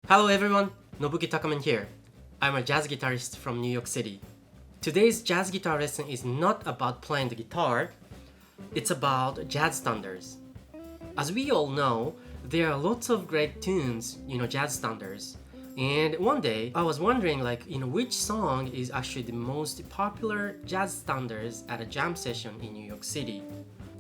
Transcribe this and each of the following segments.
Hello everyone, Nobuki Takaman here. I'm a jazz guitarist from New York City. Today's jazz guitar lesson is not about playing the guitar, it's about jazz standards. As we all know, there are lots of great tunes, jazz standards. And one day, I was wondering which song is actually the most popular jazz standards at a jam session in New York City.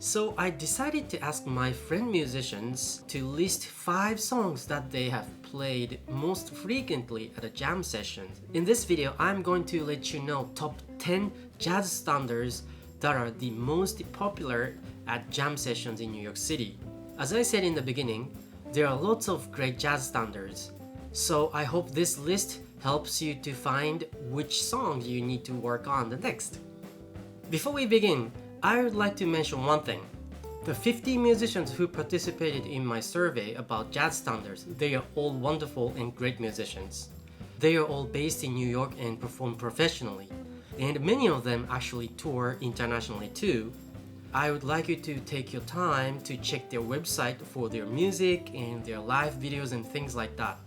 So I decided to ask my friend musicians to list 5 songs that they have played most frequently at a jam session. In this video, I'm going to let you know top 10 jazz standards that are the most popular at jam sessions in New York City. As I said in the beginning, there are lots of great jazz standards. So I hope this list helps you to find which songs you need to work on the next. Before we begin, I would like to mention one thing. The 50 musicians who participated in my survey about jazz standards, they are all wonderful and great musicians. They are all based in New York and perform professionally, and many of them actually tour internationally too. I would like you to take your time to check their website for their music and their live videos and things like that.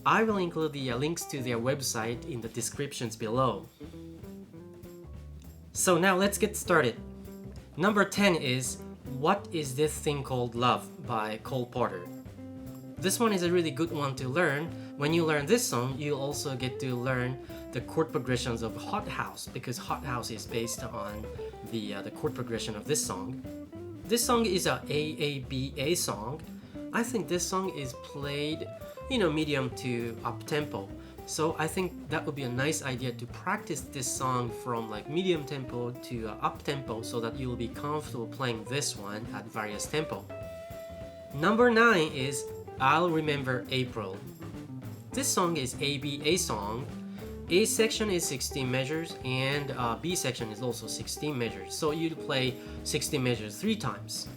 I will include the links to their website in the descriptions below. So now let's get started. Number 10 is What Is This Thing Called Love by Cole Porter. This one is a really good one to learn. When you learn this song, you also get to learn the chord progressions of Hot House, because Hot House is based on the chord progression of this song. This song is a AABA song. I think this song is played, medium to up tempo. So I think that would be a nice idea to practice this song from medium tempo to up tempo so that you'll be comfortable playing this one at various tempo. Number 9 is I'll Remember April. This song is ABA song. A section is 16 measures and B section is also 16 measures. So you play 16 measures 3 times.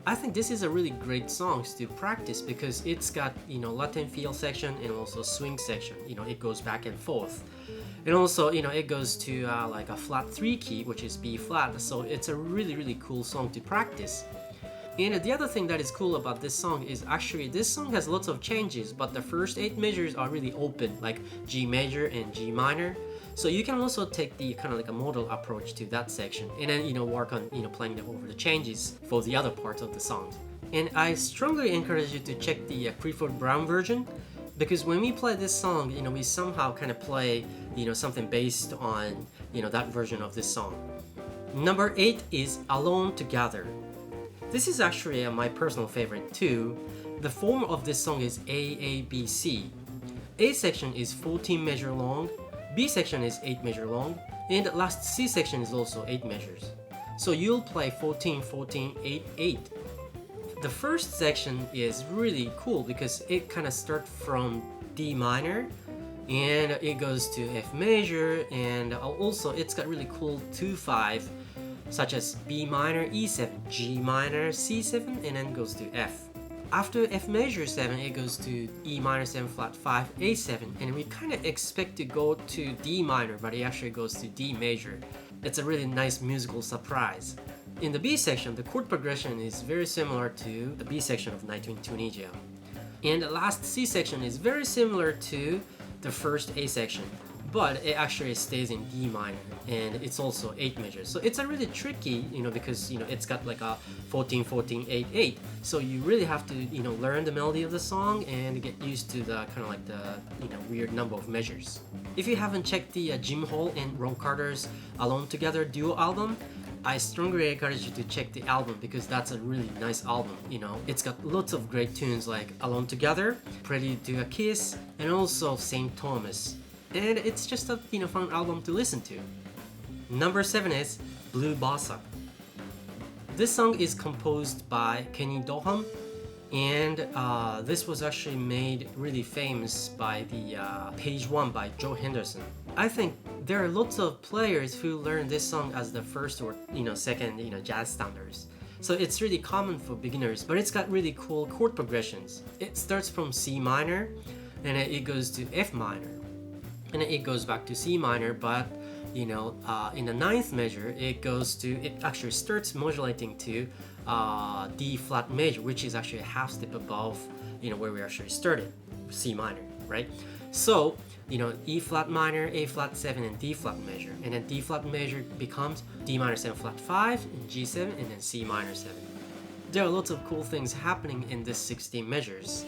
I think this is a really great song to practice because it's got Latin feel section and also swing section. It goes back and forth, and also it goes to a flat 3 key, which is B flat. So it's a really cool song to practice. And the other thing that is cool about this song is actually this song has lots of changes, but the first 8 measures are really open, like G major and G minor. So you can also take the kind of a modal approach to that section and then work on playing over the changes for the other parts of the song. And I strongly encourage you to check the Clifford Brown version, because when we play this song, we somehow kind of play something based on that version of this song. Number 8 is Alone Together. This is actually my personal favorite too. The form of this song is AABC. A section is 14 measure long, B section is 8 measure long, and the last C section is also 8 measures. So you'll play 14, 14, 8, 8. The first section is really cool because it kind of starts from D minor and it goes to F major, and also it's got really cool 2/5 such as B minor, E7, G minor, C7, and then goes to F. After F major 7, it goes to E minor 7 flat 5, A7, and we kind of expect to go to D minor, but it actually goes to D major. It's a really nice musical surprise. In the B section, the chord progression is very similar to the B section of Night in Tunisia. And the last C section is very similar to the first A section, but it actually stays in D minor, and it's also 8 measures. So it's a really tricky, because it's got a 14, 14, 8, 8. So you really have to learn the melody of the song and get used to the kind of the weird number of measures. If you haven't checked the Jim Hall and Ron Carter's Alone Together duo album, I strongly encourage you to check the album because that's a really nice album. It's got lots of great tunes like Alone Together, Prelude to a Kiss, and also St. Thomas. And it's just a fun album to listen to. Number 7 is Blue Bossa. This song is composed by Kenny Dorham, and this was actually made really famous by the Page 1 by Joe Henderson. I think there are lots of players who learn this song as the first or second jazz standards. So it's really common for beginners, but it's got really cool chord progressions. It starts from C minor, and it goes to F minor, and it goes back to C minor, but in the 9th measure it actually starts modulating to D flat major, which is actually a half step above where we actually started, C minor. right? So, E flat minor, A flat 7, and D flat major. And then D flat major becomes D minor 7 flat 5, and G7, and then C minor 7. There are lots of cool things happening in this 16 measures.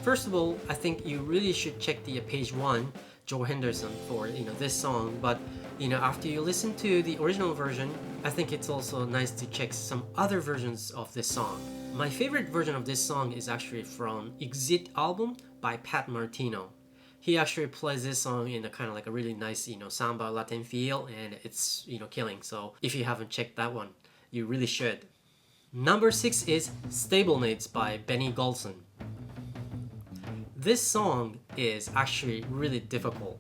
First of all, I think you really should check the page 1, Joe Henderson, for this song. But after you listen to the original version, I think it's also nice to check some other versions of this song. My favorite version of this song is actually from Exit album by Pat Martino. He actually plays this song in a kind of like a really nice, samba Latin feel, and it's, killing. So if you haven't checked that one, you really should. Number 6 is Stablemates by Benny Golson. This song is actually really difficult.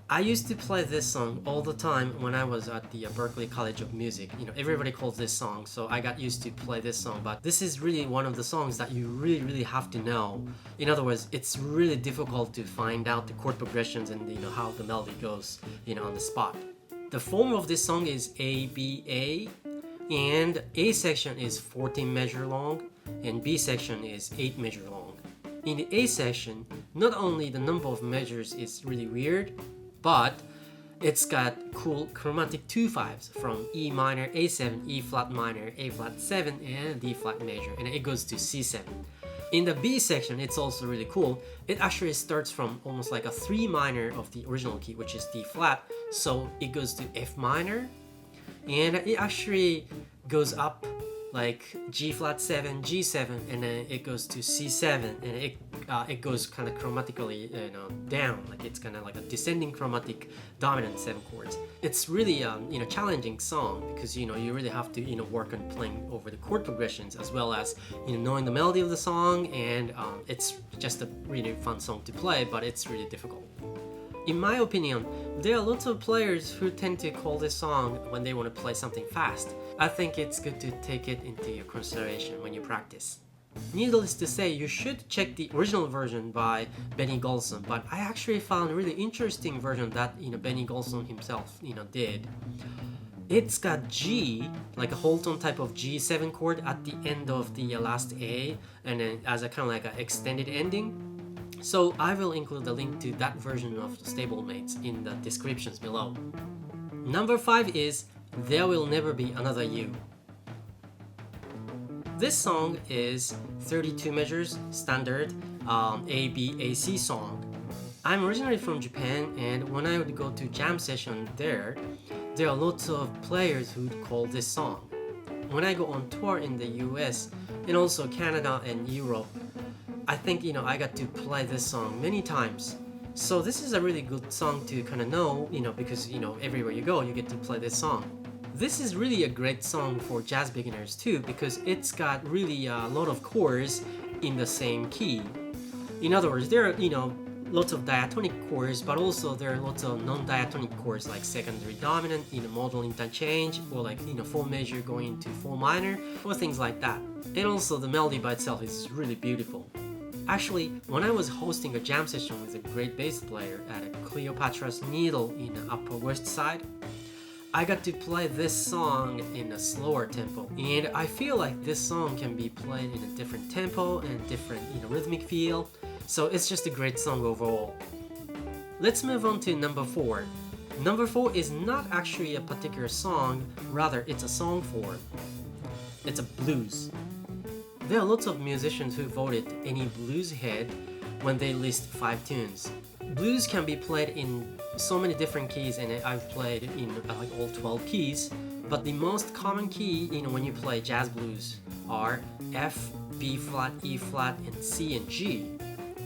I used to play this song all the time when I was at the Berklee College of Music. Everybody calls this song, so I got used to play this song. But this is really one of the songs that you really have to know. In other words, it's really difficult to find out the chord progressions and how the melody goes, on the spot. The form of this song is A-B-A, and A section is 14 measure long, and B section is 8 measure long. In the A section, not only the number of measures is really weird, but it's got cool chromatic 2/5s from E minor, A7, E flat minor, A flat 7, and D flat major, and it goes to C7. In the B section, it's also really cool. It actually starts from almost like a 3 minor of the original key, which is D flat, so it goes to F minor, and it actually goes up like G flat 7, G7, and then it goes to C7, and it goes kind of chromatically down, like it's kind of like a descending chromatic dominant 7 chords. It's really challenging song because you really have to work on playing over the chord progressions as well as knowing the melody of the song, and it's just a really fun song to play, but it's really difficult. In my opinion, there are lots of players who tend to call this song when they want to play something fast. I think it's good to take it into your consideration when you practice. Needless to say, you should check the original version by Benny Golson, but I actually found a really interesting version that Benny Golson himself did. It's got G, like a whole tone type of G7 chord at the end of the last A, and then as a kind of like an extended ending. So I will include the link to that version of Stablemates in the descriptions below. Number 5 is There Will Never Be Another You. This song is 32 measures, standard A-B-A-C song. I'm originally from Japan, and when I would go to jam session there are lots of players who would call this song. When I go on tour in the US and also Canada and Europe, I think I got to play this song many times. So this is a really good song to kind of know, because everywhere you go you get to play this song. This is really a great song for jazz beginners too, because it's got really a lot of chords in the same key. In other words, there are lots of diatonic chords, but also there are lots of non-diatonic chords like secondary dominant, modal interchange, or like 4 major going into 4 minor, or things like that. And also the melody by itself is really beautiful. Actually, when I was hosting a jam session with a great bass player at a Cleopatra's Needle in the Upper West Side, I got to play this song in a slower tempo, and I feel like this song can be played in a different tempo and different rhythmic feel, so it's just a great song overall. Let's move on to number 4. Number 4 is not actually a particular song, rather it's a song form. It's a blues. There are lots of musicians who voted any blues head when they list 5 tunes. Blues can be played in so many different keys, and I've played in like all 12 keys, but the most common key when you play jazz blues are F, B flat, E flat, and C and G.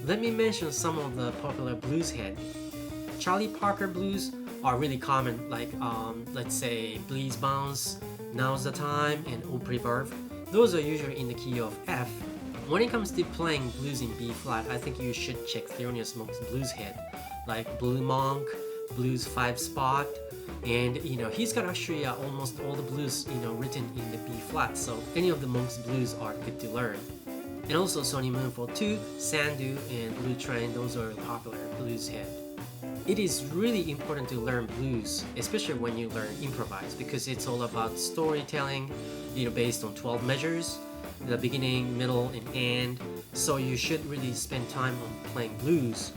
Let me mention some of the popular blues head. Charlie Parker blues are really common, like let's say Blues Bounce, Now's the Time, and Au Préverve. Those are usually in the key of F. When it comes to playing blues in B flat, I think you should check Thelonious Monk's blues head, like Blue Monk, Blues 5 Spot, and he's got actually almost all the blues written in the B flat, so any of the Monk's blues are good to learn. And also Sonny Moonful 2, Sandu, and Blue Train, those are popular blues head. It is really important to learn blues, especially when you learn improvise, because it's all about storytelling, based on 12 measures, the beginning, middle, and end, so you should really spend time on playing blues.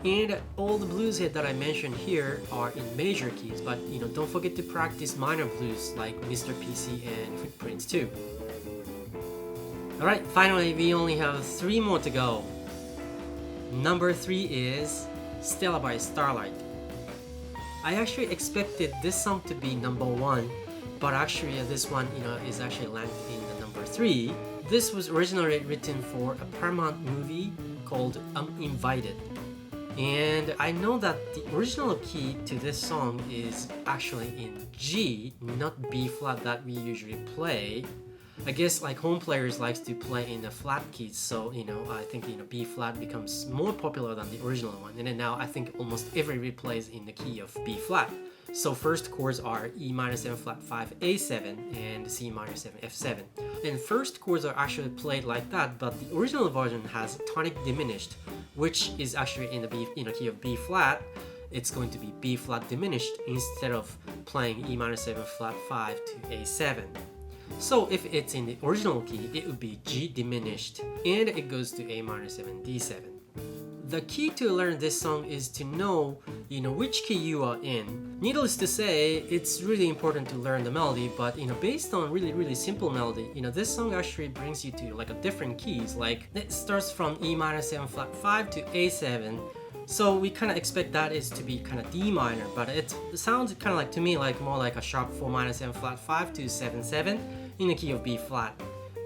And all the blues hits that I mentioned here are in major keys, but don't forget to practice minor blues like Mr. PC and Footprints too. Alright, finally we only have 3 more to go. Number 3 is Stella by Starlight. I actually expected this song to be number 1, but actually this one is actually ranked in the number 3. This was originally written for a Paramount movie called Uninvited. And I know that the original key to this song is actually in G, not B flat that we usually play. I guess like home players likes to play in the flat keys, so I think B flat becomes more popular than the original one. And then now I think almost everybody plays in the key of B flat. So first chords are E minor 7 flat 5 A7 and C minor 7 F7. And first chords are actually played like that, but the original version has tonic diminished, which is actually in the key of B flat. It's going to be B flat diminished instead of playing E minor 7 flat 5 to A7. So if it's in the original key, it would be G diminished, and it goes to A minor 7 D7. The key to learn this song is to know, which key you are in. Needless to say, it's really important to learn the melody, but based on really simple melody, this song actually brings you to like a different keys. Like it starts from E minor 7 flat 5 to A7. So we kind of expect that is to be kind of D minor, but it sounds kind of like to me like more like a sharp 4 minor 7 flat 5 to 7 7 in the key of B flat.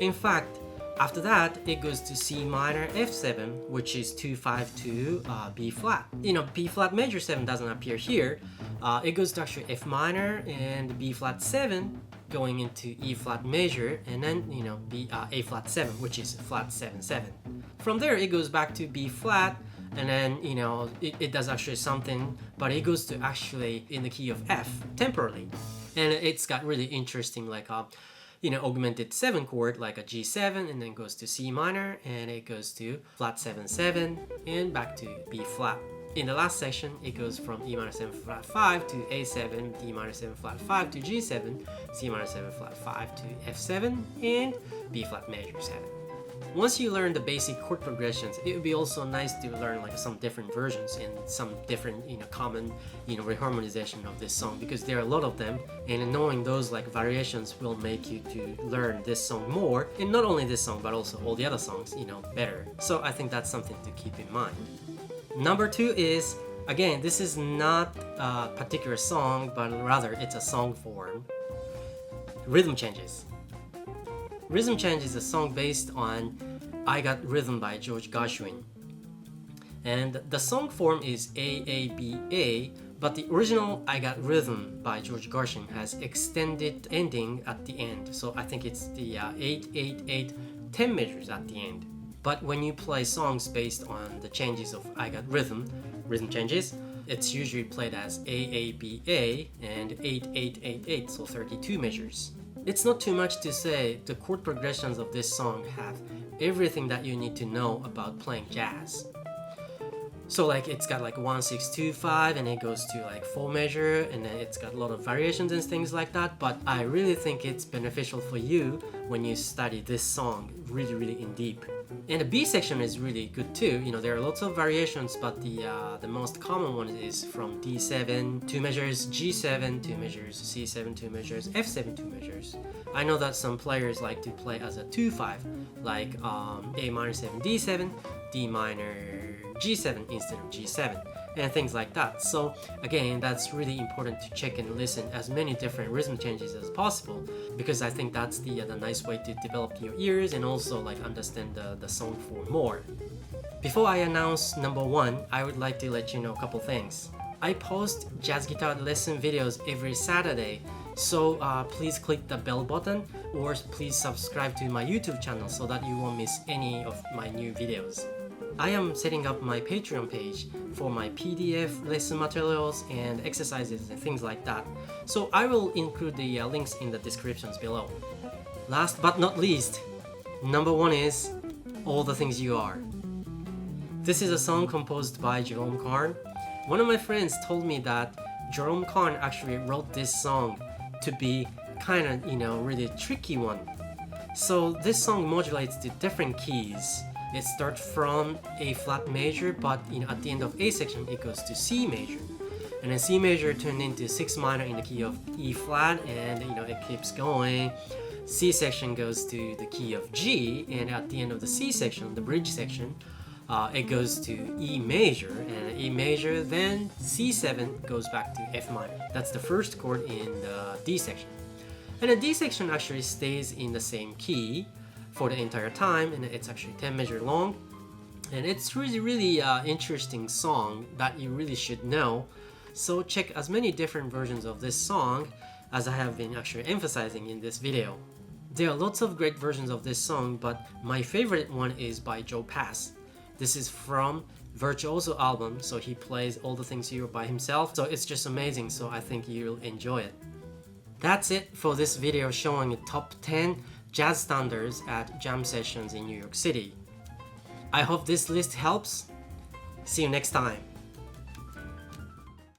In fact, after that, it goes to C minor F7, which is 2 5 to B flat. B flat major 7 doesn't appear here. It goes to actually F minor and B flat 7, going into E flat major, and then A flat 7, which is flat 7 7. From there, it goes back to B flat, and then it does actually something, but it goes to actually in the key of F temporarily, and it's got really interesting like augmented 7 chord like a G7, and then goes to C minor, and it goes to flat 7 7 and back to B flat. In the last section, it goes from E minor 7 flat 5 to A7, D minor 7 flat 5 to G7, C minor 7 flat 5 to F7, and B flat major 7. Once you learn the basic chord progressions, it would be also nice to learn like some different versions and some different common reharmonization of this song, because there are a lot of them, and knowing those like variations will make you to learn this song more, and not only this song but also all the other songs better. So I think that's something to keep in mind. Number 2 is, again, this is not a particular song, but rather it's a song form. Rhythm Changes. Rhythm Change is a song based on I Got Rhythm by George Gershwin. And the song form is AABA, but the original I Got Rhythm by George Gershwin has extended ending at the end. So I think it's the 8-8-8 10 measures at the end. But when you play songs based on the changes of I Got Rhythm changes, it's usually played as AABA and 8-8-8-8, so 32 measures. It's not too much to say, the chord progressions of this song have everything that you need to know about playing jazz. So like it's got like 1 6 2 5, and it goes to like 4 measure, and then it's got a lot of variations and things like that, but I really think it's beneficial for you when you study this song really in deep. And the B section is really good too. There are lots of variations, but the most common one is from D7 2 measures, G7 2 measures, C7 2 measures, F7 2 measures. I know that some players like to play as a 2-5, like A minor 7 D7, D minor G7 instead of G7, and things like that. So again, that's really important to check and listen as many different rhythm changes as possible, because I think that's the nice way to develop your ears and also like understand the song form more. Before I announce number 1, I would like to let you know a couple things. I post jazz guitar lesson videos every Saturday, so please click the bell button, or please subscribe to my YouTube channel so that you won't miss any of my new videos. I am setting up my Patreon page for my PDF lesson materials and exercises and things like that, so I will include the links in the descriptions below. Last but not least, number 1 is All the Things You Are. This is a song composed by Jerome Kern. One of my friends told me that Jerome Kern actually wrote this song to be kind of really tricky one. So this song modulates to different keys, It starts from A flat major, but at the end of A section it goes to C major, and then C major turned into 6 minor in the key of E flat, and it keeps going. C section goes to the key of G, and at the end of the C section, the bridge section, it goes to E major, and E major, then C7 goes back to F minor. That's the first chord in the D section. And the D section actually stays in the same key for the entire time, and it's actually 10 measure long. And it's really interesting song that you really should know. So check as many different versions of this song as I have been actually emphasizing in this video. There are lots of great versions of this song, but my favorite one is by Joe Pass. This is from Virtuoso album, so he plays all the things here by himself, so it's just amazing, so I think you'll enjoy it. That's it for this video showing the top 10 jazz standards at jam sessions in New York City. I hope this list helps. See you next time.